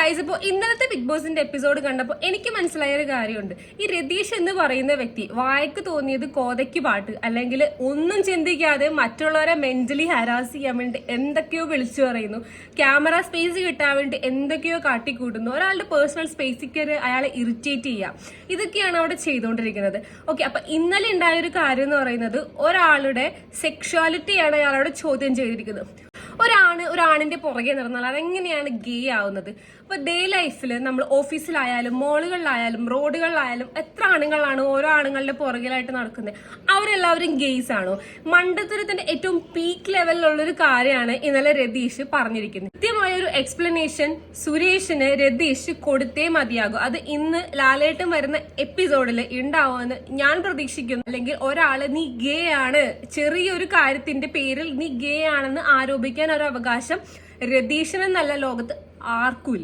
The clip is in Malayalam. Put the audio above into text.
ഗൈസ്, ഇപ്പോൾ ഇന്നലത്തെ ബിഗ് ബോസിന്റെ എപ്പിസോഡ് കണ്ടപ്പോൾ എനിക്ക് മനസ്സിലായ ഒരു കാര്യമുണ്ട്. ഈ രതീഷ് എന്ന് പറയുന്ന വ്യക്തി വായ്ക്ക് തോന്നിയത് കോതയ്ക്ക് പാട്ട്, അല്ലെങ്കിൽ ഒന്നും ചിന്തിക്കാതെ മറ്റുള്ളവരെ മെന്റലി ഹരാസ് ചെയ്യാൻ വേണ്ടി എന്തൊക്കെയോ വിളിച്ചു പറയുന്നു, ക്യാമറ സ്പേസ് കിട്ടാൻ വേണ്ടി എന്തൊക്കെയോ കാട്ടിക്കൂട്ടുന്നു, ഒരാളുടെ പേഴ്സണൽ സ്പേസിക്ക് അയാളെ ഇറിറ്റേറ്റ് ചെയ്യുക, ഇതൊക്കെയാണ് അവിടെ ചെയ്തുകൊണ്ടിരിക്കുന്നത്. ഓക്കെ, അപ്പൊ ഇന്നലെ ഉണ്ടായ ഒരു കാര്യം എന്ന് പറയുന്നത് ഒരാളുടെ സെക്ഷുവാലിറ്റിയാണ് അയാളോട് ചോദ്യം ചെയ്തിരിക്കുന്നത്. ഒരാണിന്റെ പുറകെ നടന്നാൽ അതെങ്ങനെയാണ് ഗേ ആവുന്നത്? ഇപ്പൊ ഡേ ലൈഫിൽ നമ്മൾ ഓഫീസിലായാലും മോളുകളിലായാലും റോഡുകളിലായാലും എത്ര ആണുങ്ങളാണ് ഓരോ ആണുങ്ങളുടെ പുറകിലായിട്ട് നടക്കുന്നത്? അവരെല്ലാവരും ഗെയ്സ് ആണോ? മണ്ടത്തരത്തിന്റെ ഏറ്റവും പീക്ക് ലെവലിലുള്ള ഒരു കാര്യമാണ് ഇന്നലെ രതീഷ് പറഞ്ഞിരിക്കുന്നത്. കൃത്യമായ ഒരു എക്സ്പ്ലനേഷൻ സുരേഷിന് രതീഷ് കൊടുത്തേ മതിയാകും. അത് ഇന്ന് ലാലേട്ടൻ വരുന്ന എപ്പിസോഡിൽ ഉണ്ടാവുമെന്ന് ഞാൻ പ്രതീക്ഷിക്കുന്നു. അല്ലെങ്കിൽ ഒരാള് നീ ഗേ ആണ്, ചെറിയൊരു കാര്യത്തിന്റെ പേരിൽ നീ ഗേ ആണെന്ന് ആരോപിക്കാൻ ഒരു അവകാശം രതീഷിനെന്നല്ല ലോകത്ത് ആർക്കുമില്ല.